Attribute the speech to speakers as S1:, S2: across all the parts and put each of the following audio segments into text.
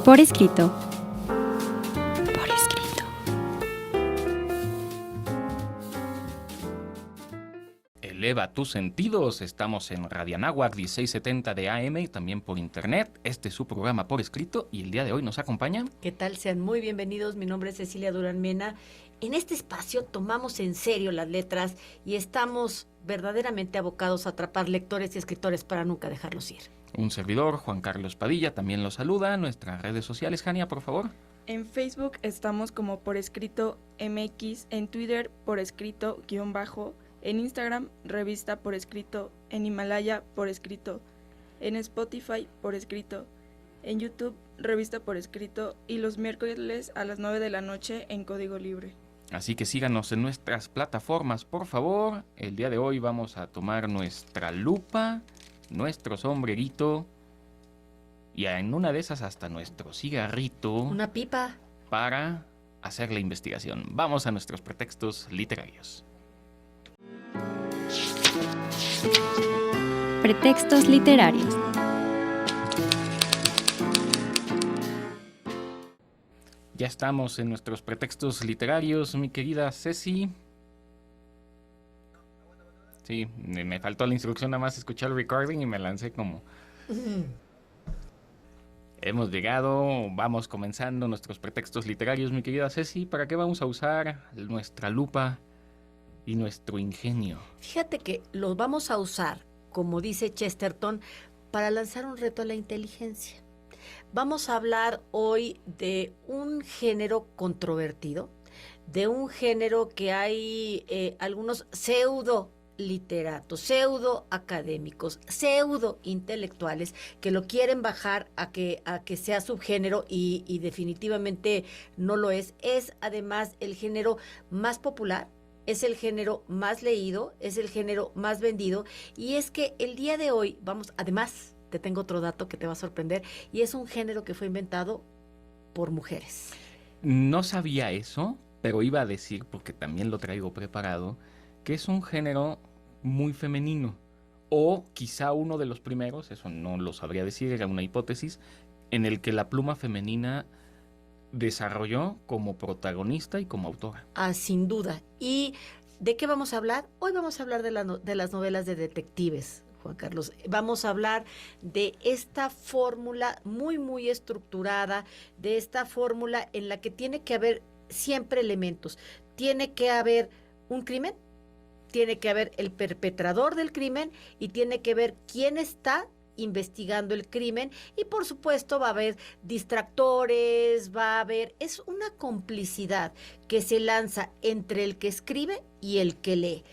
S1: Por escrito. Por escrito.
S2: Eleva tus sentidos. Estamos en Radio Anáhuac 1670 de AM y también por internet. Este es su programa Por Escrito y el día de hoy nos acompaña.
S3: ¿Qué tal? Sean muy bienvenidos. Mi nombre es Cecilia Durán Mena. En este espacio tomamos en serio las letras y estamos verdaderamente abocados a atrapar lectores y escritores para nunca dejarlos ir.
S2: Un servidor, Juan Carlos Padilla, también los saluda. Nuestras redes sociales, Jania, por favor.
S4: En Facebook estamos como Por Escrito MX, en Twitter Por Escrito _ en Instagram Revista Por Escrito, en Himalaya Por Escrito, en Spotify Por Escrito, en YouTube Revista Por Escrito y los miércoles a las 9 de la noche en Código Libre.
S2: Así que síganos en nuestras plataformas, por favor. El día de hoy vamos a tomar nuestra lupa, nuestro sombrerito y en una de esas hasta nuestro cigarrito.
S3: Una pipa.
S2: Para hacer la investigación. Vamos a nuestros pretextos literarios.
S1: Pretextos literarios.
S2: Ya estamos en nuestros pretextos literarios, mi querida Ceci. Sí, me faltó la instrucción, nada más escuchar el recording y me lancé como... Hemos llegado, vamos comenzando nuestros pretextos literarios, mi querida Ceci. ¿Para qué vamos a usar nuestra lupa y nuestro ingenio?
S3: Fíjate que los vamos a usar, como dice Chesterton, para lanzar un reto a la inteligencia. Vamos a hablar hoy de un género controvertido, de un género que hay algunos pseudo literatos, pseudo académicos, pseudo intelectuales que lo quieren bajar a que sea subgénero y definitivamente no lo es. Es además el género más popular, es el género más leído, es el género más vendido, y es que el día de hoy además te tengo otro dato que te va a sorprender, y es un género que fue inventado por mujeres.
S2: No sabía eso, pero iba a decir, porque también lo traigo preparado, que es un género muy femenino, o quizá uno de los primeros, eso no lo sabría decir, era una hipótesis, en el que la pluma femenina desarrolló como protagonista y como autora.
S3: Sin duda. ¿Y de qué vamos a hablar? Hoy vamos a hablar de las novelas de detectives, Juan Carlos. Vamos a hablar de esta fórmula muy, muy estructurada, de esta fórmula en la que tiene que haber siempre elementos. Tiene que haber un crimen, tiene que haber el perpetrador del crimen y tiene que ver quién está investigando el crimen, y por supuesto va a haber distractores, es una complicidad que se lanza entre el que escribe y el que lee.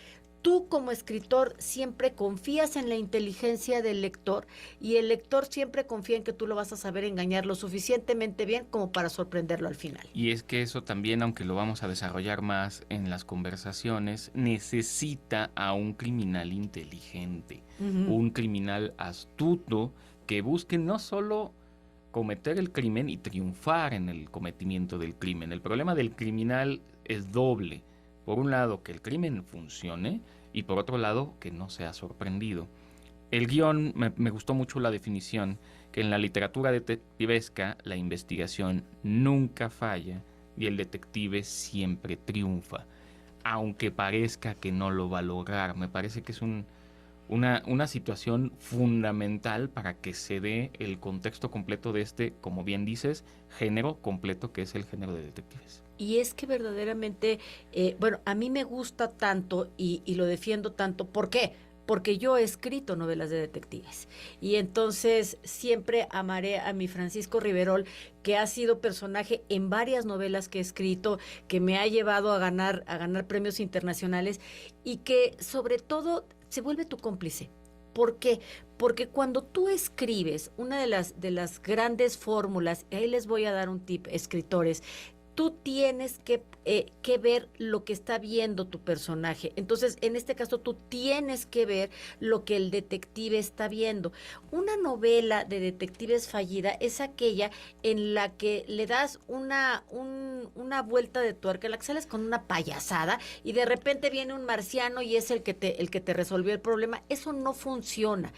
S3: Tú como escritor siempre confías en la inteligencia del lector y el lector siempre confía en que tú lo vas a saber engañar lo suficientemente bien como para sorprenderlo al final.
S2: Y es que eso también, aunque lo vamos a desarrollar más en las conversaciones, necesita a un criminal inteligente, un criminal astuto que busque no solo cometer el crimen y triunfar en el cometimiento del crimen. El problema del criminal es doble. Por un lado, que el crimen funcione, y por otro lado, que no sea sorprendido. El guión, me gustó mucho la definición, que en la literatura detectivesca la investigación nunca falla y el detective siempre triunfa, aunque parezca que no lo va a lograr. Me parece que es una situación fundamental para que se dé el contexto completo de este, como bien dices, género completo que es el género de detectives.
S3: Y es que verdaderamente, a mí me gusta tanto y lo defiendo tanto. ¿Por qué? Porque yo he escrito novelas de detectives. Y entonces siempre amaré a mi Francisco Riverol, que ha sido personaje en varias novelas que he escrito, que me ha llevado a ganar premios internacionales y que sobre todo se vuelve tu cómplice. ¿Por qué? Porque cuando tú escribes una de las grandes fórmulas, y ahí les voy a dar un tip, escritores, tú tienes que ver lo que está viendo tu personaje. Entonces, en este caso, tú tienes que ver lo que el detective está viendo. Una novela de detectives fallida es aquella en la que le das una vuelta de tuerca, en la que sales con una payasada y de repente viene un marciano y es el que te resolvió el problema. Eso no funciona.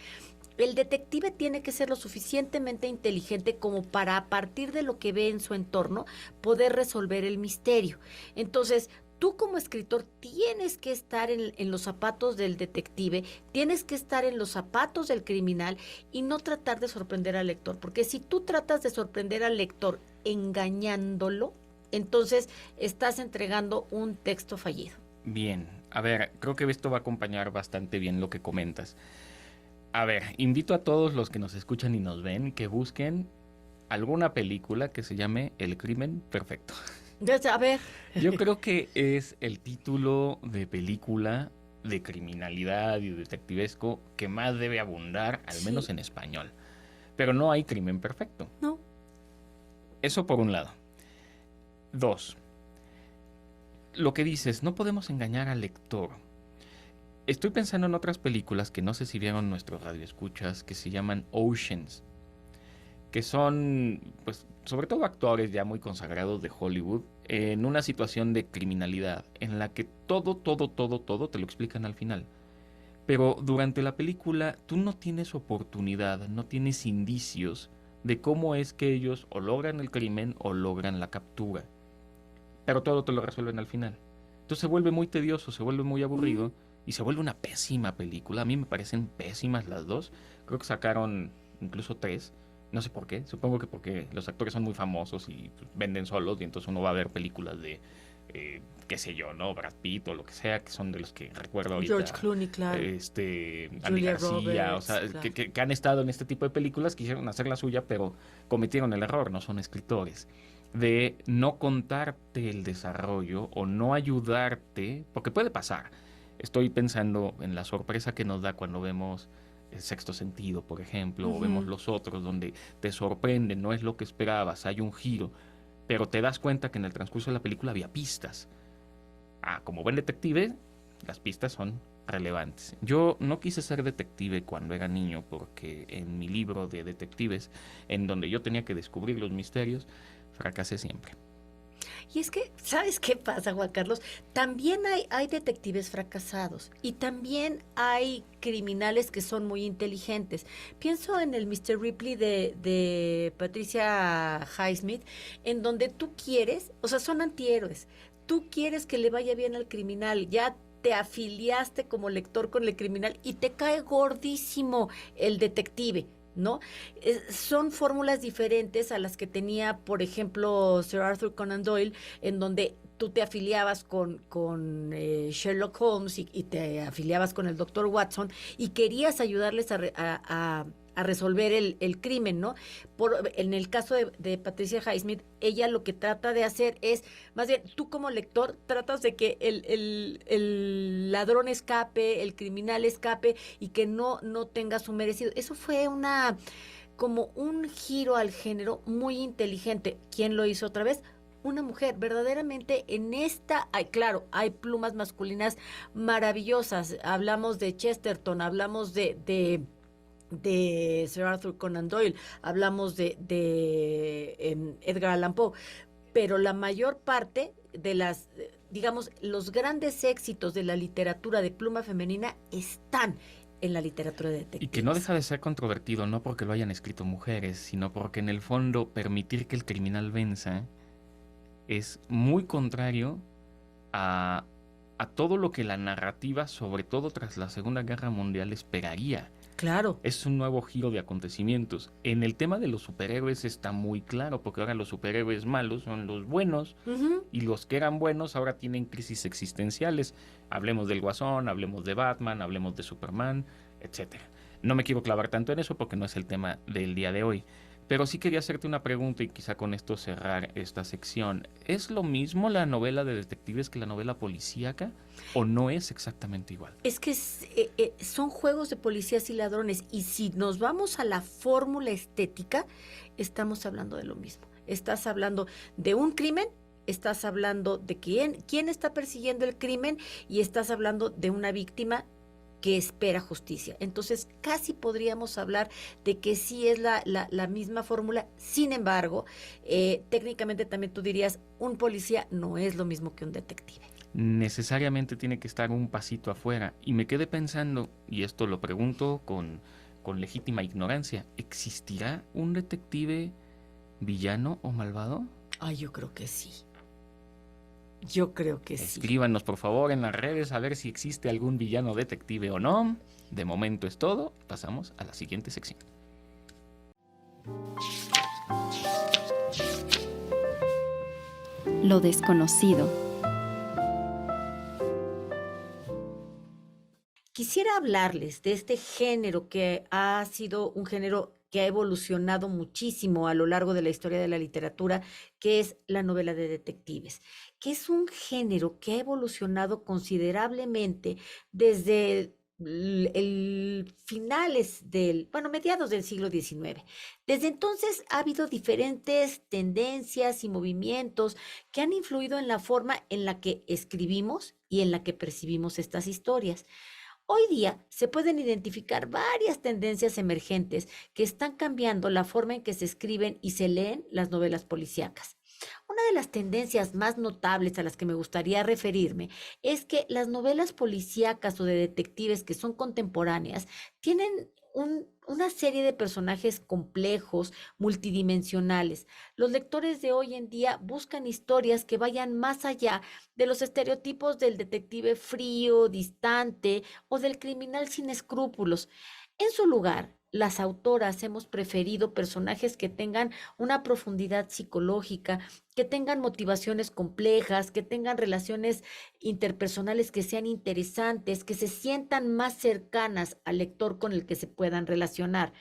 S3: El detective tiene que ser lo suficientemente inteligente como para, a partir de lo que ve en su entorno, poder resolver el misterio. Entonces, tú como escritor tienes que estar en los zapatos del detective, tienes que estar en los zapatos del criminal y no tratar de sorprender al lector, porque si tú tratas de sorprender al lector engañándolo, entonces estás entregando un texto fallido.
S2: Bien, a ver, creo que esto va a acompañar bastante bien lo que comentas. A ver, invito a todos los que nos escuchan y nos ven que busquen alguna película que se llame El crimen perfecto.
S3: A ver,
S2: Yo creo que es el título de película de criminalidad y detectivesco que más debe abundar, al
S3: Sí.
S2: menos en español. Pero no hay crimen perfecto.
S3: no.
S2: Eso por un lado. 2. Lo que dices, no podemos engañar al lector. Estoy pensando en otras películas que no sé si vieron nuestros radioescuchas, que se llaman Oceans, que son, pues, sobre todo actores ya muy consagrados de Hollywood, en una situación de criminalidad, en la que todo te lo explican al final. Pero durante la película tú no tienes oportunidad, no tienes indicios de cómo es que ellos o logran el crimen o logran la captura. Pero todo te lo resuelven al final. Entonces se vuelve muy tedioso, se vuelve muy aburrido y se vuelve una pésima película. A mí me parecen pésimas las dos. Creo que sacaron incluso 3. No sé por qué. Supongo que porque los actores son muy famosos y pues, venden solos y entonces uno va a ver películas de, qué sé yo, ¿no? Brad Pitt o lo que sea, que son de los que recuerdo ahorita.
S3: George Clooney, claro.
S2: Andy
S3: Julia
S2: García,
S3: Roberts,
S2: o sea,
S3: claro.
S2: que han estado en este tipo de películas, quisieron hacer la suya, pero cometieron el error, no son escritores, de no contarte el desarrollo o no ayudarte, porque puede pasar. Estoy pensando en la sorpresa que nos da cuando vemos El Sexto Sentido, por ejemplo, o vemos los otros, donde te sorprende, no es lo que esperabas, hay un giro, pero te das cuenta que en el transcurso de la película había pistas. Como buen detective, las pistas son relevantes. Yo no quise ser detective cuando era niño porque en mi libro de detectives, en donde yo tenía que descubrir los misterios, fracasé siempre.
S3: Y es que, ¿sabes qué pasa, Juan Carlos? También hay detectives fracasados y también hay criminales que son muy inteligentes. Pienso en el Mr. Ripley de Patricia Highsmith, en donde tú quieres, o sea, son antihéroes, tú quieres que le vaya bien al criminal, ya te afiliaste como lector con el criminal y te cae gordísimo el detective. ¿No? Son fórmulas diferentes a las que tenía, por ejemplo, Sir Arthur Conan Doyle, en donde tú te afiliabas con Sherlock Holmes y te afiliabas con el doctor Watson y querías ayudarles a resolver el crimen, ¿no? En el caso de Patricia Highsmith, ella lo que trata de hacer es, más bien, tú como lector tratas de que el ladrón escape, el criminal escape y que no tenga su merecido. Eso fue como un giro al género muy inteligente. ¿Quién lo hizo otra vez? Una mujer. Verdaderamente claro, hay plumas masculinas maravillosas. Hablamos de Chesterton, hablamos de Sir Arthur Conan Doyle, hablamos de Edgar Allan Poe, pero la mayor parte de digamos, los grandes éxitos de la literatura de pluma femenina están en la literatura de detectives.
S2: Y que no deja de ser controvertido, no porque lo hayan escrito mujeres, sino porque en el fondo permitir que el criminal venza es muy contrario a todo lo que la narrativa, sobre todo tras la Segunda Guerra Mundial, esperaría.
S3: Claro.
S2: Es un nuevo giro de acontecimientos. En el tema de los superhéroes está muy claro, porque ahora los superhéroes malos son los buenos, y los que eran buenos ahora tienen crisis existenciales. Hablemos del Guasón, hablemos de Batman, hablemos de Superman, etcétera. No me quiero clavar tanto en eso porque no es el tema del día de hoy. Pero sí quería hacerte una pregunta y quizá con esto cerrar esta sección. ¿Es lo mismo la novela de detectives que la novela policíaca o no es exactamente igual?
S3: Es que son juegos de policías y ladrones y si nos vamos a la fórmula estética, estamos hablando de lo mismo. Estás hablando de un crimen, estás hablando de quién está persiguiendo el crimen y estás hablando de una víctima que espera justicia. Entonces, casi podríamos hablar de que sí es la misma fórmula. Sin embargo, técnicamente también tú dirías, un policía no es lo mismo que un detective.
S2: Necesariamente tiene que estar un pasito afuera. Y me quedé pensando, y esto lo pregunto con legítima ignorancia, ¿existirá un detective villano o malvado?
S3: Ay, yo creo que sí. Yo creo que sí.
S2: Escríbanos por favor en las redes a ver si existe algún villano detective o no. De momento es todo. Pasamos a la siguiente sección.
S1: Lo desconocido.
S3: Quisiera hablarles de este género que ha sido un género que ha evolucionado muchísimo a lo largo de la historia de la literatura, que es la novela de detectives, que es un género que ha evolucionado considerablemente desde finales mediados del siglo XIX. Desde entonces ha habido diferentes tendencias y movimientos que han influido en la forma en la que escribimos y en la que percibimos estas historias. Hoy día se pueden identificar varias tendencias emergentes que están cambiando la forma en que se escriben y se leen las novelas policíacas. Una de las tendencias más notables a las que me gustaría referirme es que las novelas policíacas o de detectives que son contemporáneas tienen una serie de personajes complejos, multidimensionales. Los lectores de hoy en día buscan historias que vayan más allá de los estereotipos del detective frío, distante o del criminal sin escrúpulos. En su lugar, las autoras hemos preferido personajes que tengan una profundidad psicológica, que tengan motivaciones complejas, que tengan relaciones interpersonales que sean interesantes, que se sientan más cercanas al lector con el que se puedan relacionar.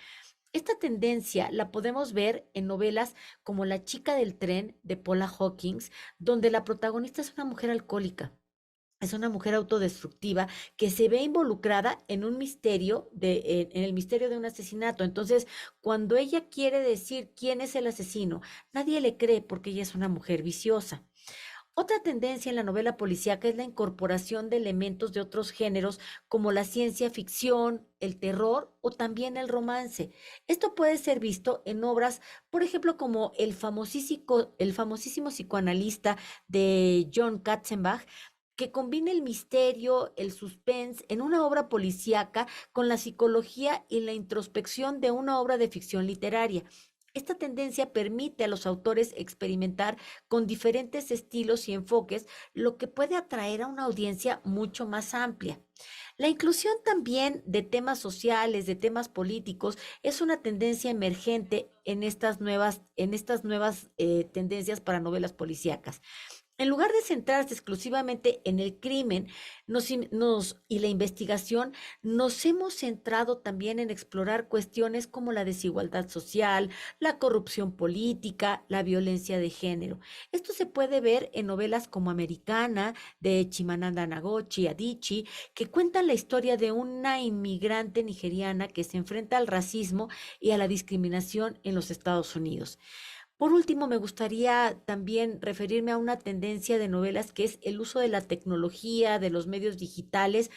S3: Esta tendencia la podemos ver en novelas como La chica del tren de Paula Hawkins, donde la protagonista es una mujer alcohólica. Es una mujer autodestructiva que se ve involucrada en un misterio en el misterio de un asesinato. Entonces, cuando ella quiere decir quién es el asesino, nadie le cree porque ella es una mujer viciosa. Otra tendencia en la novela policíaca es la incorporación de elementos de otros géneros como la ciencia ficción, el terror o también el romance. Esto puede ser visto en obras, por ejemplo, como el famosísimo psicoanalista de John Katzenbach, que combina el misterio, el suspense en una obra policíaca con la psicología y la introspección de una obra de ficción literaria. Esta tendencia permite a los autores experimentar con diferentes estilos y enfoques, lo que puede atraer a una audiencia mucho más amplia. La inclusión también de temas sociales, de temas políticos, es una tendencia emergente en estas nuevas tendencias para novelas policíacas. En lugar de centrarse exclusivamente en el crimen y la investigación, nos hemos centrado también en explorar cuestiones como la desigualdad social, la corrupción política, la violencia de género. Esto se puede ver en novelas como Americana, de Chimamanda Ngozi Adichie, que cuentan la historia de una inmigrante nigeriana que se enfrenta al racismo y a la discriminación en los Estados Unidos. Por último, me gustaría también referirme a una tendencia de novelas que es el uso de la tecnología, de los medios digitales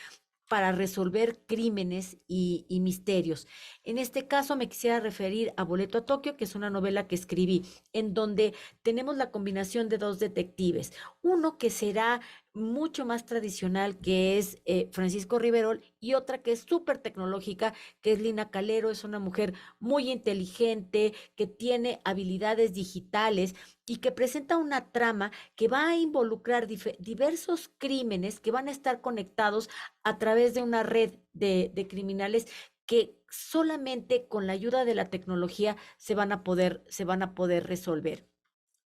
S3: para resolver crímenes y misterios. En este caso me quisiera referir a Boleto a Tokio, que es una novela que escribí, en donde tenemos la combinación de dos detectives. Uno que será mucho más tradicional, que es Francisco Riverol, y otra que es súper tecnológica, que es Lina Calero. Es una mujer muy inteligente, que tiene habilidades digitales y que presenta una trama que va a involucrar diversos crímenes que van a estar conectados a través de una red de criminales que solamente con la ayuda de la tecnología se van a poder resolver.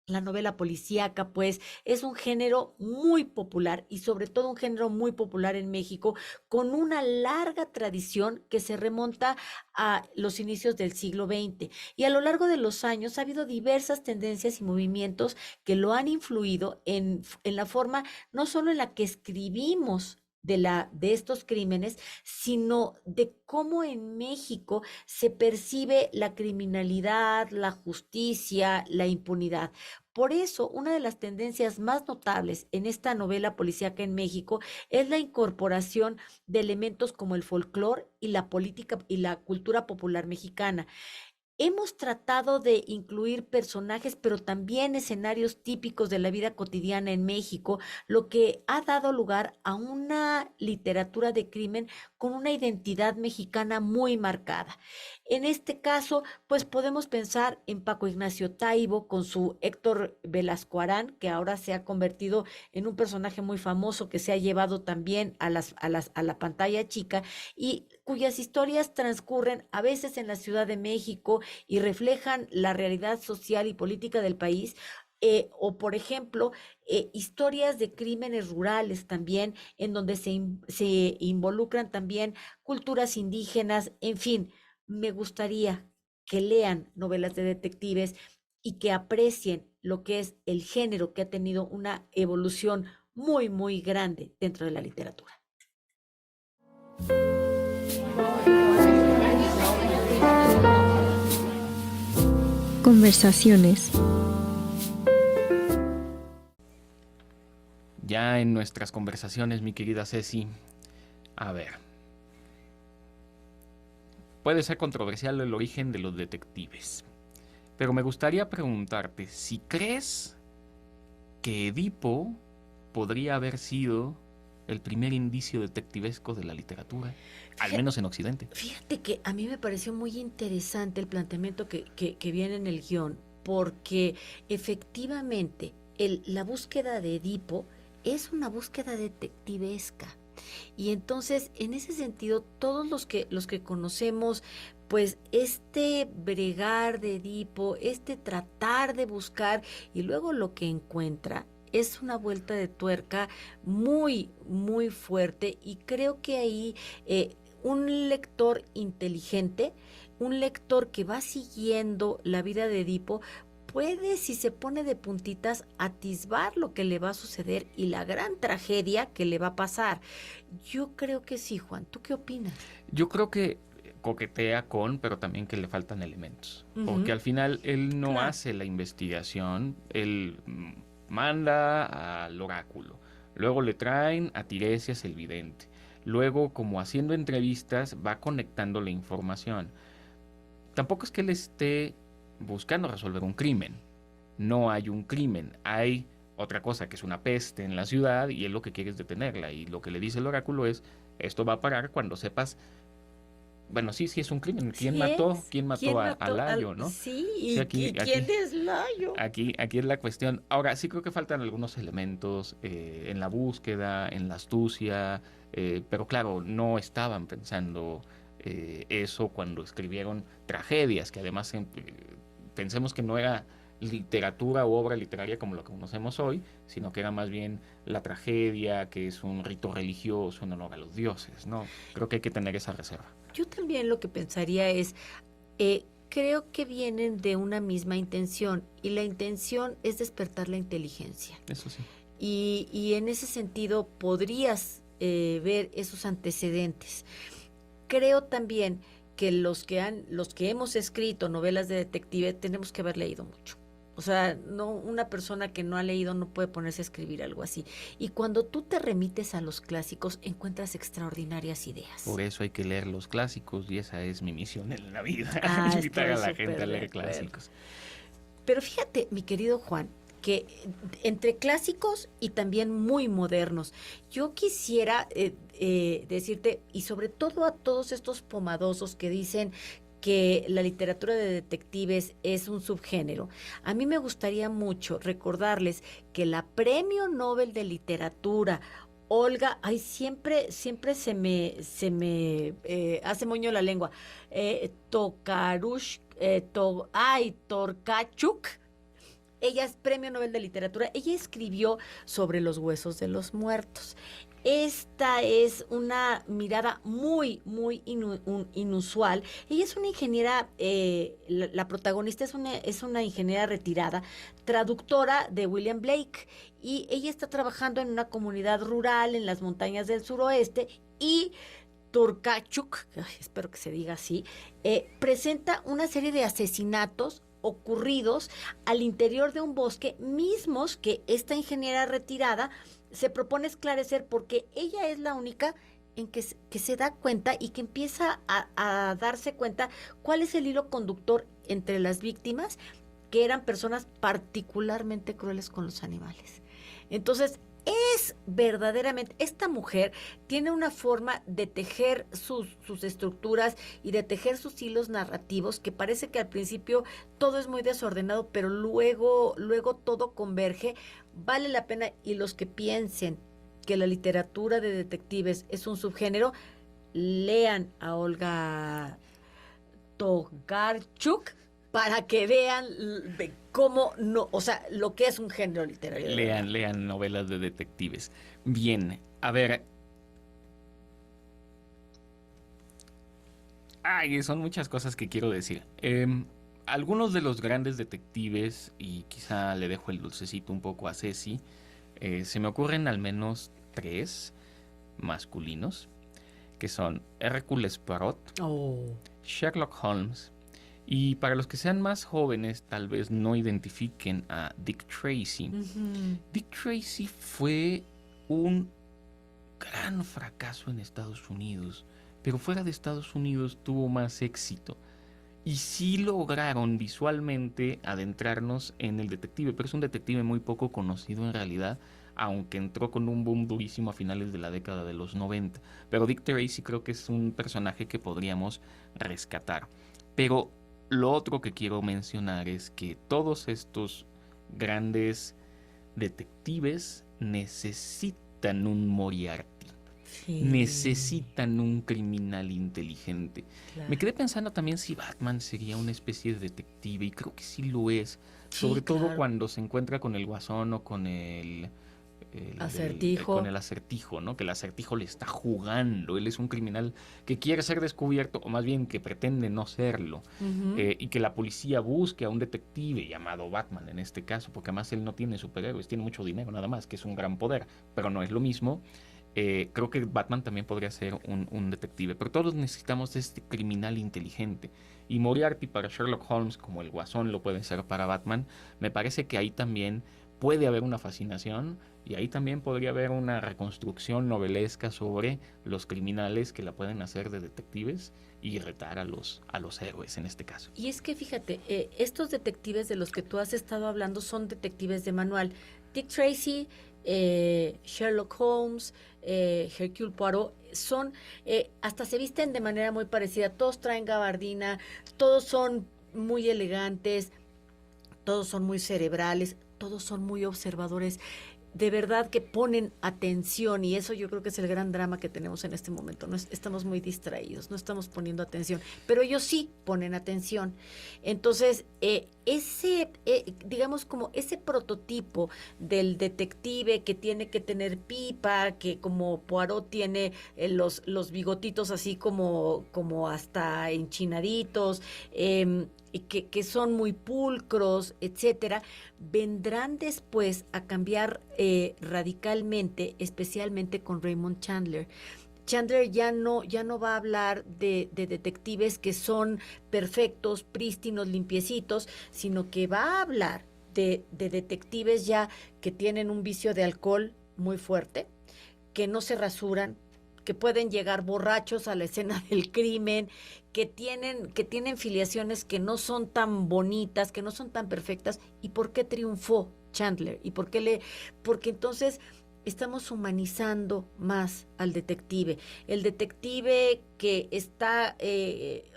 S3: La novela policíaca, pues, es un género muy popular y sobre todo un género muy popular en México, con una larga tradición que se remonta a los inicios del siglo XX. Y a lo largo de los años ha habido diversas tendencias y movimientos que lo han influido en la forma, no solo en la que escribimos de estos crímenes, sino de cómo en México se percibe la criminalidad, la justicia, la impunidad. Por eso, una de las tendencias más notables en esta novela policíaca en México es la incorporación de elementos como el folclore y la política y la cultura popular mexicana. hemos tratado de incluir personajes, pero también escenarios típicos de la vida cotidiana en México, lo que ha dado lugar a una literatura de crimen con una identidad mexicana muy marcada. En este caso, pues podemos pensar en Paco Ignacio Taibo con su Héctor Velasco Arán, que ahora se ha convertido en un personaje muy famoso que se ha llevado también a la pantalla chica y cuyas historias transcurren a veces en la Ciudad de México y reflejan la realidad social y política del país. O, por ejemplo, historias de crímenes rurales también, en donde se involucran también culturas indígenas, en fin, me gustaría que lean novelas de detectives y que aprecien lo que es el género que ha tenido una evolución muy, muy grande dentro de la literatura.
S1: Conversaciones.
S2: Ya en nuestras conversaciones, mi querida Ceci, a ver, puede ser controversial el origen de los detectives, pero me gustaría preguntarte si crees que Edipo podría haber sido el primer indicio detectivesco de la literatura, al menos en Occidente.
S3: Fíjate que a mí me pareció muy interesante el planteamiento que viene en el guión, porque efectivamente la búsqueda de Edipo es una búsqueda detectivesca. Y entonces, en ese sentido, todos los que conocemos, pues este bregar de Edipo, este tratar de buscar y luego lo que encuentra, es una vuelta de tuerca muy, muy fuerte y creo que ahí un lector inteligente, un lector que va siguiendo la vida de Edipo, puede, si se pone de puntitas, atisbar lo que le va a suceder y la gran tragedia que le va a pasar. Yo creo que sí, Juan. ¿Tú qué opinas?
S2: Yo creo que coquetea con, pero también que le faltan elementos. Porque al final él no hace la investigación, él manda al oráculo. Luego le traen a Tiresias el vidente. Luego, como haciendo entrevistas, va conectando la información. Tampoco es que él esté buscando resolver un crimen. No hay un crimen. Hay otra cosa que es una peste en la ciudad y él lo que quiere es detenerla. Y lo que le dice el oráculo es, esto va a parar cuando sepas. Bueno, sí es un crimen. ¿Quién mató a Layo, no?
S3: Sí,
S2: sí,
S3: ¿quién es Layo?
S2: Aquí es la cuestión. Ahora, sí creo que faltan algunos elementos en la búsqueda, en la astucia, pero claro, no estaban pensando eso cuando escribieron tragedias, que además pensemos que no era literatura o obra literaria como lo que conocemos hoy, sino que era más bien la tragedia, que es un rito religioso en honor a los dioses, ¿no? Creo que hay que tener esa reserva.
S3: Yo también lo que pensaría es, creo que vienen de una misma intención y la intención es despertar la inteligencia.
S2: Eso sí.
S3: Y en ese sentido podrías ver esos antecedentes. Creo también que los que hemos escrito novelas de detective tenemos que haber leído mucho. O sea, no, una persona que no ha leído no puede ponerse a escribir algo así. Y cuando tú te remites a los clásicos, encuentras extraordinarias ideas.
S2: Por eso hay que leer los clásicos y esa es mi misión en la vida,
S3: estoy
S2: invitar a la
S3: súper
S2: gente a
S3: de
S2: leer
S3: acuerdo.
S2: clásicos.
S3: Pero fíjate, mi querido Juan, que entre clásicos y también muy modernos, yo quisiera decirte, y sobre todo a todos estos pomadosos que dicen que la literatura de detectives es un subgénero. A mí me gustaría mucho recordarles que la Premio Nobel de Literatura, Olga, ay, siempre se me hace moño la lengua, Torkachuk. Ella es Premio Nobel de Literatura. Ella escribió sobre los huesos de los muertos. Esta es una mirada muy, muy inusual. Ella es una ingeniera, la protagonista es una ingeniera retirada, traductora de William Blake, y ella está trabajando en una comunidad rural en las montañas del suroeste y Turkachuk, espero que se diga así, presenta una serie de asesinatos ocurridos al interior de un bosque, mismos que esta ingeniera retirada se propone esclarecer porque ella es la única en que se da cuenta y que empieza a darse cuenta cuál es el hilo conductor entre las víctimas que eran personas particularmente crueles con los animales. Entonces, es verdaderamente, esta mujer tiene una forma de tejer sus estructuras y de tejer sus hilos narrativos que parece que al principio todo es muy desordenado, pero luego todo converge. Vale la pena, y los que piensen que la literatura de detectives es un subgénero, lean a Olga Tokarczuk para que vean cómo no, o sea, lo que es un género literario.
S2: Lean novelas de detectives. Bien, a ver. Ay, son muchas cosas que quiero decir. Algunos de los grandes detectives, y quizá le dejo el dulcecito un poco a Ceci, se me ocurren al menos 3 masculinos, que son Hercule Poirot, Sherlock Holmes, y para los que sean más jóvenes, tal vez no identifiquen a Dick Tracy. Dick Tracy fue un gran fracaso en Estados Unidos, pero fuera de Estados Unidos tuvo más éxito. Y sí lograron visualmente adentrarnos en el detective, pero es un detective muy poco conocido en realidad, aunque entró con un boom durísimo a finales de la década de los 90. Pero Dick Tracy creo que es un personaje que podríamos rescatar. Pero lo otro que quiero mencionar es que todos estos grandes detectives necesitan un Moriarty.
S3: Sí.
S2: Necesitan un criminal inteligente.
S3: Claro.
S2: Me quedé pensando también si Batman sería una especie de detective, y creo que sí lo es.
S3: Sí,
S2: Sobre todo
S3: claro.
S2: cuando se encuentra con el Guasón o con el
S3: Acertijo.
S2: con el Acertijo, ¿no? Que el Acertijo le está jugando. Él es un criminal que quiere ser descubierto, o más bien que pretende no serlo. Y que la policía busque a un detective llamado Batman en este caso, porque además él no tiene superhéroes, tiene mucho dinero nada más, que es un gran poder, pero no es lo mismo. Creo que Batman también podría ser un detective, pero todos necesitamos de este criminal inteligente. Y Moriarty para Sherlock Holmes, como el Guasón lo puede ser para Batman, me parece que ahí también puede haber una fascinación, y ahí también podría haber una reconstrucción novelesca sobre los criminales que la pueden hacer de detectives y retar a los héroes en este caso.
S3: Y es que fíjate, estos detectives de los que tú has estado hablando son detectives de manual. Dick Tracy, Sherlock Holmes, Hercule Poirot, son, hasta se visten de manera muy parecida, todos traen gabardina, todos son muy elegantes, todos son muy cerebrales, todos son muy observadores. De verdad que ponen atención, y eso yo creo que es el gran drama que tenemos en este momento. No estamos muy distraídos, no estamos poniendo atención, pero ellos sí ponen atención. Entonces, digamos como ese prototipo del detective que tiene que tener pipa, que como Poirot tiene los bigotitos así como hasta enchinaditos, y que son muy pulcros, etcétera, vendrán después a cambiar radicalmente, especialmente con Raymond Chandler. Chandler ya no va a hablar de detectives que son perfectos, prístinos, limpiecitos, sino que va a hablar de detectives ya que tienen un vicio de alcohol muy fuerte, que no se rasuran, que pueden llegar borrachos a la escena del crimen, que tienen filiaciones que no son tan bonitas, que no son tan perfectas. ¿Y por qué triunfó Chandler? ¿Y porque entonces estamos humanizando más al detective? El detective que está,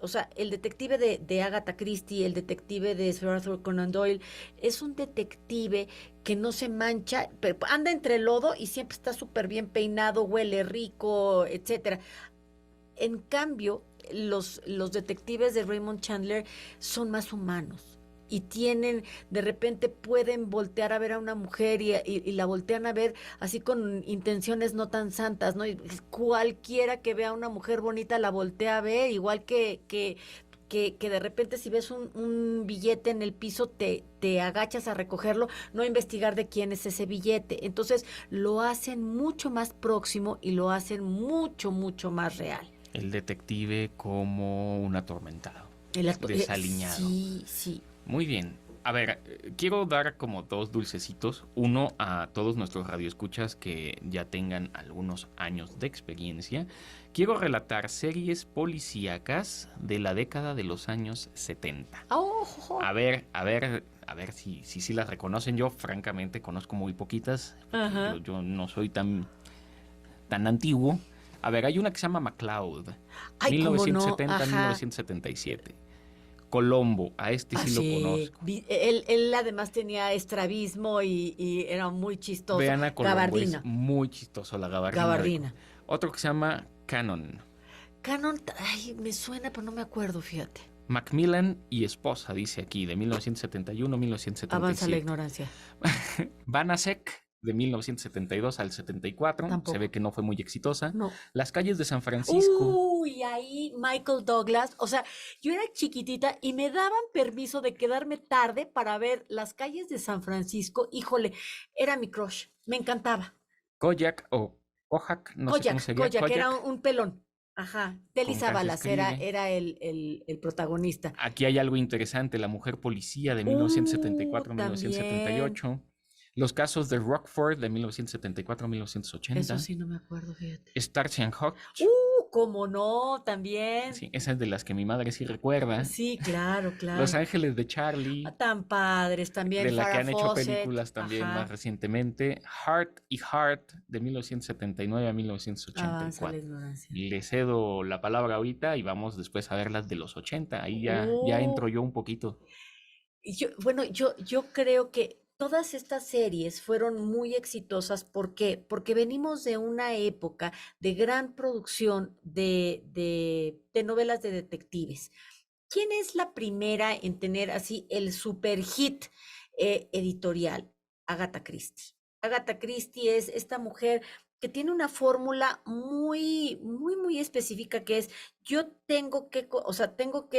S3: o sea, el detective de Agatha Christie, el detective de Sir Arthur Conan Doyle, es un detective que no se mancha, pero anda entre lodo y siempre está súper bien peinado, huele rico, etcétera. En cambio, los detectives de Raymond Chandler son más humanos y de repente pueden voltear a ver a una mujer y la voltean a ver así con intenciones no tan santas, ¿no? Y cualquiera que vea a una mujer bonita la voltea a ver, igual que de repente si ves un billete en el piso te agachas a recogerlo, no a investigar de quién es ese billete. Entonces lo hacen mucho más próximo y lo hacen mucho, mucho más real.
S2: El detective como un atormentado,
S3: El
S2: desaliñado.
S3: Sí, sí.
S2: Muy bien. A ver, quiero dar como dos dulcecitos. Uno a todos nuestros radioescuchas que ya tengan algunos años de experiencia. Quiero relatar series policíacas de la década de los años 70.
S3: ¡Oh!
S2: A ver si las reconocen. Yo francamente conozco muy poquitas.
S3: Ajá.
S2: Yo no soy tan antiguo. A ver, hay una que se llama McCloud,
S3: Ay, cómo no.
S2: 1970-1977. Colombo, a este sí lo conozco.
S3: Él además tenía estrabismo y era muy chistoso.
S2: Vean a Colombo,
S3: Gabardina.
S2: es muy chistoso la gabardina.
S3: Gabardina.
S2: Otro que se llama Canon.
S3: Canon, ay, me suena, pero no me acuerdo, fíjate.
S2: Macmillan y esposa, dice aquí, de
S3: Avanza la
S2: 1971-1977.
S3: ignorancia.
S2: Banasek, de 1972 al 74.
S3: Tampoco.
S2: Se ve que no fue muy exitosa.
S3: No.
S2: Las calles de San Francisco.
S3: Uy, ahí Michael Douglas. O sea, yo era chiquitita y me daban permiso de quedarme tarde para ver Las calles de San Francisco. Híjole, era mi crush. Me encantaba.
S2: Kojak o Kojak, no sé cómo sería.
S3: Kojak, era un pelón. Ajá. Telly
S2: Con
S3: Savalas
S2: Cassius Clay.
S3: era el protagonista.
S2: Aquí hay algo interesante, La mujer policía de 1974-1978. Los casos de Rockford de 1974-1980.
S3: Eso sí no me acuerdo, fíjate.
S2: Starsky and Hutch.
S3: Cómo no, también.
S2: Sí, esa es de las que mi madre sí recuerda.
S3: Sí, claro, claro.
S2: Los Ángeles de Charlie.
S3: Tan padres también.
S2: De la que
S3: Farrah
S2: han hecho
S3: Fawcett.
S2: películas también
S3: Ajá.
S2: más recientemente. Heart y Heart de 1979 a
S3: Avanza la
S2: 1984.
S3: ignorancia.
S2: Le cedo la palabra ahorita y vamos después a ver las de los 80. Ahí ya entro yo un poquito.
S3: Yo creo que todas estas series fueron muy exitosas. ¿Por qué? Porque venimos de una época de gran producción de novelas de detectives. ¿Quién es la primera en tener así el super hit editorial? Agatha Christie. Agatha Christie es esta mujer que tiene una fórmula muy, muy, muy específica que es, yo tengo que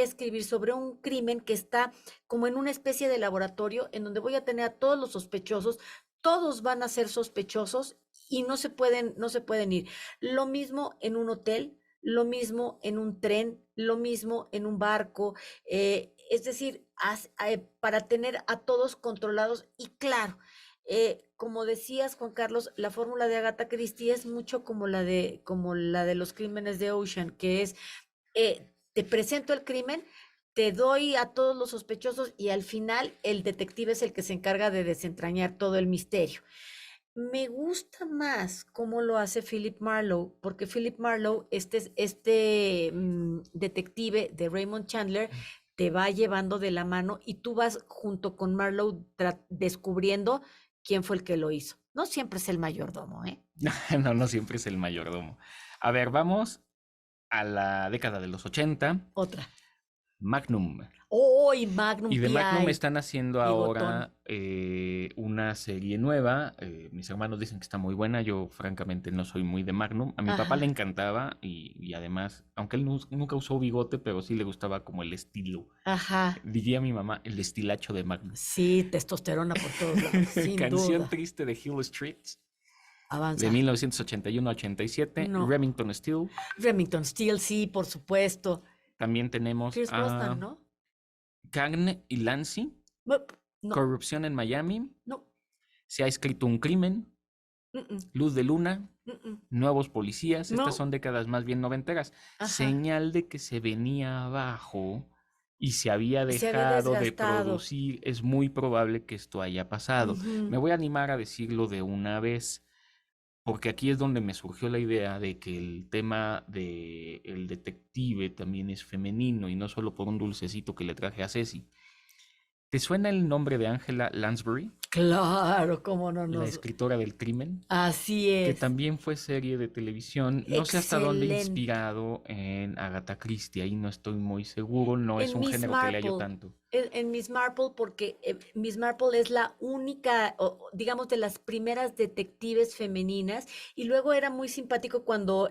S3: escribir sobre un crimen que está como en una especie de laboratorio en donde voy a tener a todos los sospechosos, todos van a ser sospechosos y no se pueden ir. Lo mismo en un hotel, lo mismo en un tren, lo mismo en un barco, es decir, para tener a todos controlados y claro, como decías, Juan Carlos, la fórmula de Agatha Christie es mucho como la de los crímenes de Ocean, que es, te presento el crimen, te doy a todos los sospechosos y al final el detective es el que se encarga de desentrañar todo el misterio. Me gusta más cómo lo hace Philip Marlowe, porque Philip Marlowe, este detective de Raymond Chandler, te va llevando de la mano y tú vas junto con Marlowe descubriendo quién fue el que lo hizo. No siempre es el mayordomo, ¿eh?
S2: No siempre es el mayordomo. A ver, vamos a la década de los 80.
S3: Otra.
S2: Magnum.
S3: Y Magnum
S2: Y de Magnum
S3: P.I.
S2: están haciendo ahora una serie nueva. Mis hermanos dicen que está muy buena. Yo, francamente, no soy muy de Magnum. A mi papá le encantaba y además, aunque él nunca usó bigote, pero sí le gustaba como el estilo.
S3: Ajá.
S2: Diría mi mamá, el estilacho de Magnum.
S3: Sí, testosterona por todos lados, sin
S2: Canción
S3: duda.
S2: triste de Hill Street.
S3: Avanza.
S2: De 1981-87.
S3: No.
S2: Remington Steele.
S3: Remington Steele, sí, por supuesto.
S2: También tenemos
S3: Pierce Brosnan, ¿no?
S2: Cagney y Lancy.
S3: No.
S2: Corrupción en Miami.
S3: No.
S2: Se ha escrito un crimen. Luz de Luna. Nuevos policías.
S3: No.
S2: Estas son décadas más bien noventeras.
S3: Ajá.
S2: Señal de que se venía abajo y se había
S3: Se había
S2: dejado de
S3: desgastado.
S2: producir. Es muy probable que esto haya pasado.
S3: Ujú.
S2: Me voy a animar a decirlo de una vez, porque aquí es donde me surgió la idea de que el tema del detective también es femenino y no solo por un dulcecito que le traje a Ceci. ¿Te suena el nombre de Angela Lansbury,
S3: Claro, cómo no
S2: la
S3: nos.
S2: escritora del crimen?
S3: Así
S2: Que
S3: es.
S2: también fue serie de televisión. No sé hasta dónde
S3: Excelente.
S2: inspirado en Agatha Christie. Ahí no estoy muy seguro. No es
S3: En
S2: un
S3: Miss
S2: género que le hallo
S3: Marple.
S2: tanto.
S3: En Miss Marple, porque Miss Marple es la única, digamos, de las primeras detectives femeninas, y luego era muy simpático cuando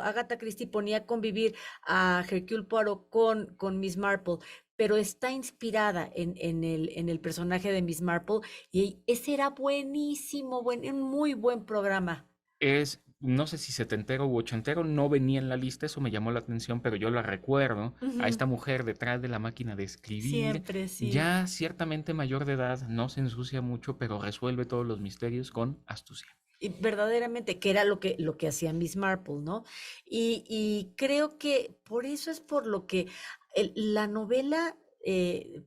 S3: Agatha Christie ponía a convivir a Hercule Poirot con Miss Marple, pero está inspirada en el personaje de Miss Marple, y ese era buenísimo, un muy buen programa.
S2: Es no sé si setentero u ochentero, no venía en la lista, eso me llamó la atención, pero yo la recuerdo a esta mujer detrás de la máquina de escribir,
S3: Siempre, sí.
S2: ya ciertamente mayor de edad, no se ensucia mucho, pero resuelve todos los misterios con astucia.
S3: Y verdaderamente, que era lo que hacía Miss Marple, ¿no? Y creo que por eso es por lo que la novela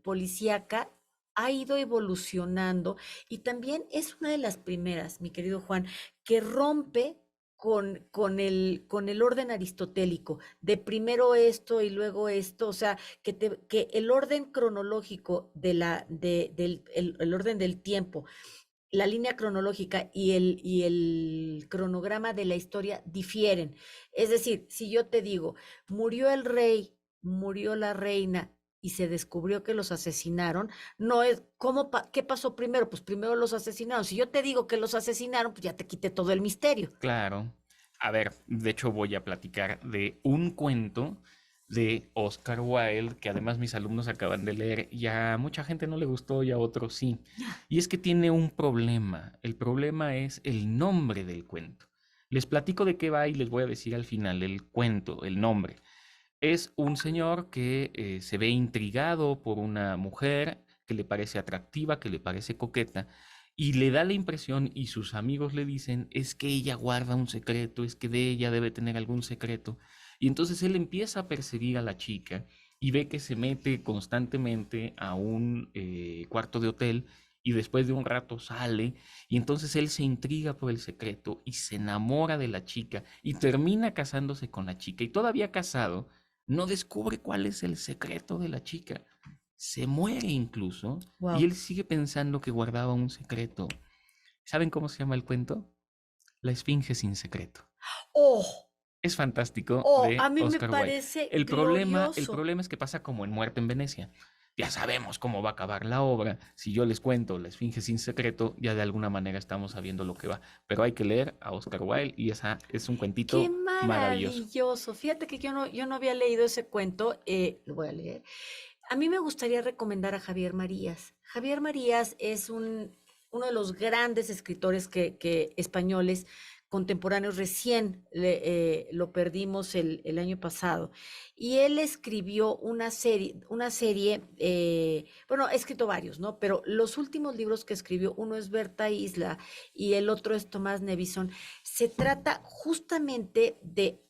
S3: policíaca ha ido evolucionando y también es una de las primeras, mi querido Juan, que rompe con el orden aristotélico, de primero esto y luego esto, o sea, que el orden cronológico el orden del tiempo, la línea cronológica y el cronograma de la historia difieren. Es decir, si yo te digo, murió el rey, murió la reina y se descubrió que los asesinaron, no es, ¿qué pasó primero? Pues primero los asesinaron. Si yo te digo que los asesinaron, pues ya te quité todo el misterio.
S2: Claro. A ver, de hecho voy a platicar de un cuento de Oscar Wilde, que además mis alumnos acaban de leer, y a mucha gente no le gustó y a otros sí. Y es que tiene un problema. El problema es el nombre del cuento. Les platico de qué va y les voy a decir al final el cuento, el nombre. Es un señor que se ve intrigado por una mujer que le parece atractiva, que le parece coqueta, y le da la impresión, y sus amigos le dicen, es que ella guarda un secreto, es que de ella debe tener algún secreto. Y entonces él empieza a perseguir a la chica y ve que se mete constantemente a un cuarto de hotel y después de un rato sale y entonces él se intriga por el secreto y se enamora de la chica y termina casándose con la chica y todavía casado no descubre cuál es el secreto de la chica. Se muere incluso y él sigue pensando que guardaba un secreto. ¿Saben cómo se llama el cuento? La Esfinge sin secreto.
S3: ¡Oh!
S2: Es fantástico de
S3: a mí
S2: Oscar
S3: me
S2: Wilde.
S3: parece
S2: El problema
S3: glorioso.
S2: es que pasa como en Muerte en Venecia. Ya sabemos cómo va a acabar la obra. Si yo les cuento La Esfinge sin secreto, ya de alguna manera estamos sabiendo lo que va. Pero hay que leer a Oscar Wilde y esa es un cuentito
S3: ¡Qué
S2: maravilloso.
S3: maravilloso! Fíjate que yo no había leído ese cuento, lo voy a leer. A mí me gustaría recomendar a Javier Marías. Javier Marías es uno de los grandes escritores que españoles contemporáneos. Recién lo perdimos el año pasado. Y él escribió una serie, bueno, ha escrito varios, ¿no? Pero los últimos libros que escribió, uno es Berta Isla y el otro es Tomás Nevison. Se trata justamente de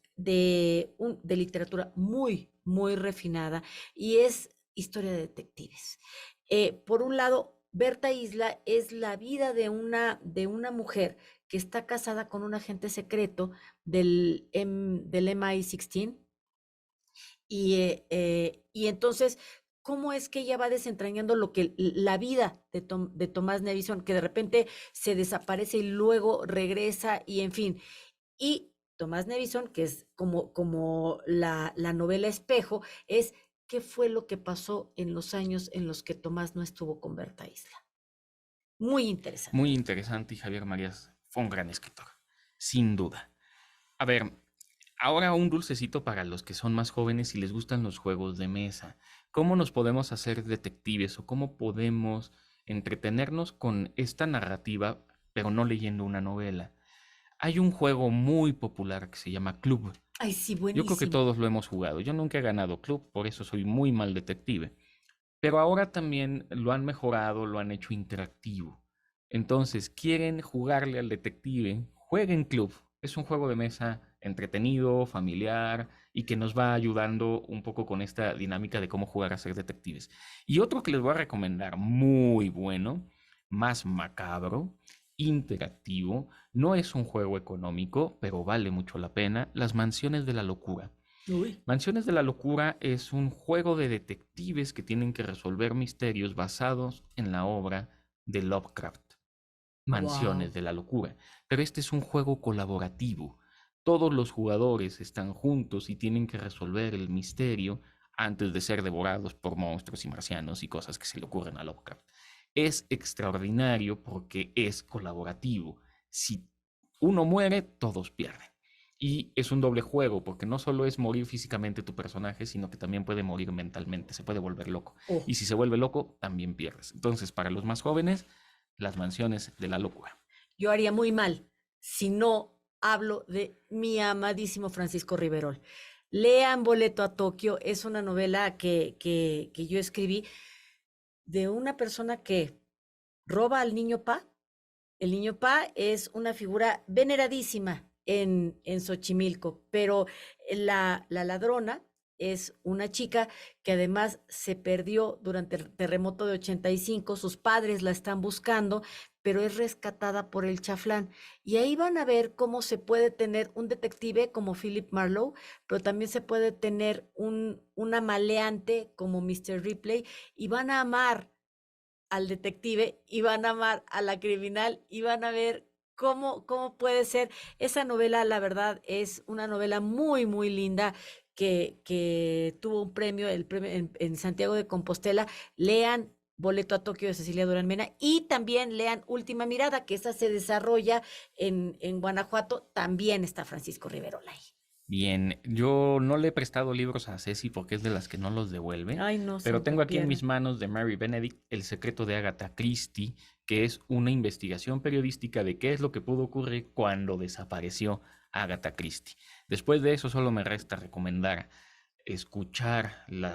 S3: literatura muy, muy refinada y es historia de detectives. Por un lado, Berta Isla es la vida de una mujer que está casada con un agente secreto del MI6 y entonces, ¿cómo es que ella va desentrañando la vida de Tomás Nevison, que de repente se desaparece y luego regresa y en fin? Y Tomás Nevison, que es como la novela espejo, es qué fue lo que pasó en los años en los que Tomás no estuvo con Berta Isla. Muy interesante.
S2: Muy interesante y Javier Marías fue un gran escritor, sin duda. A ver, ahora un dulcecito para los que son más jóvenes y les gustan los juegos de mesa. ¿Cómo nos podemos hacer detectives o cómo podemos entretenernos con esta narrativa, pero no leyendo una novela? Hay un juego muy popular que se llama Club.
S3: Ay, sí,
S2: Yo creo que
S3: buenísimo.
S2: todos lo hemos jugado. Yo nunca he ganado Club, por eso soy muy mal detective. Pero ahora también lo han mejorado, lo han hecho interactivo. Entonces, quieren jugarle al detective, jueguen Club. Es un juego de mesa entretenido, familiar y que nos va ayudando un poco con esta dinámica de cómo jugar a ser detectives. Y otro que les voy a recomendar, muy bueno, más macabro, interactivo, no es un juego económico, pero vale mucho la pena, Las Mansiones de la Locura.
S3: Uy.
S2: Mansiones de la Locura es un juego de detectives que tienen que resolver misterios basados en la obra de Lovecraft. Mansiones
S3: Wow.
S2: de la Locura. Pero este es un juego colaborativo. Todos los jugadores están juntos y tienen que resolver el misterio antes de ser devorados por monstruos y marcianos y cosas que se le ocurren a Lovecraft. Es extraordinario porque es colaborativo. Si uno muere, todos pierden. Y es un doble juego, porque no solo es morir físicamente tu personaje, sino que también puede morir mentalmente, se puede volver loco.
S3: Oh.
S2: Y si se vuelve loco, también pierdes. Entonces, para los más jóvenes, Las Mansiones de la Locura.
S3: Yo haría muy mal si no hablo de mi amadísimo Francisco Riverol. Lean Boleto a Tokio, es una novela que yo escribí de una persona que roba al niño Pa. El niño Pa es una figura veneradísima en Xochimilco, pero la ladrona es una chica que además se perdió durante el terremoto de 85, sus padres la están buscando, pero es rescatada por el chaflán. Y ahí van a ver cómo se puede tener un detective como Philip Marlowe, pero también se puede tener una maleante como Mr. Ripley, y van a amar al detective y van a amar a la criminal y van a ver cómo puede ser. Esa novela, la verdad, es una novela muy, muy linda que tuvo un premio, el premio en Santiago de Compostela. Lean Boleto a Tokio de Cecilia Durán Mena y también lean Última Mirada, que esa se desarrolla en Guanajuato. También está Francisco Riverola ahí.
S2: Bien, yo no le he prestado libros a Ceci porque es de las que no los devuelve,
S3: Ay, no,
S2: pero
S3: santa
S2: tengo aquí en
S3: pierna.
S2: mis manos de Mary Benedict El secreto de Agatha Christie, que es una investigación periodística de qué es lo que pudo ocurrir cuando desapareció Agatha Christie. Después de eso solo me resta recomendar escuchar el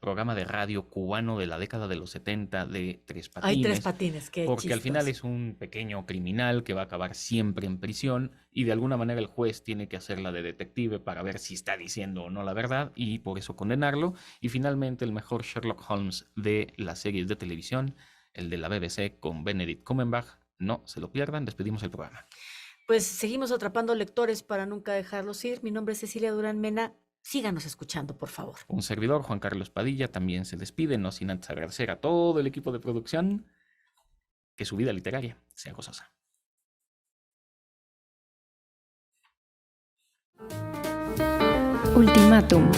S2: programa de radio cubano de la década de los 70 de Tres
S3: Hay Tres
S2: Patines,
S3: Patines, qué
S2: porque al final
S3: chistoso.
S2: es un pequeño criminal que va a acabar siempre en prisión y de alguna manera el juez tiene que hacerla de detective para ver si está diciendo o no la verdad y por eso condenarlo. Y finalmente el mejor Sherlock Holmes de las series de televisión, el de la BBC con Benedict Cumberbatch. No se lo pierdan, despedimos el programa.
S3: Pues seguimos atrapando lectores para nunca dejarlos ir. Mi nombre es Cecilia Durán Mena. Síganos escuchando, por favor.
S2: Un servidor, Juan Carlos Padilla, también se despide, no sin antes agradecer a todo el equipo de producción. Que su vida literaria sea gozosa.
S1: Ultimátum.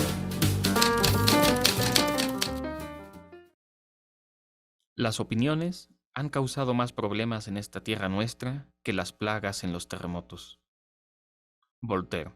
S2: Las opiniones han causado más problemas en esta tierra nuestra que las plagas en los terremotos. Voltaire.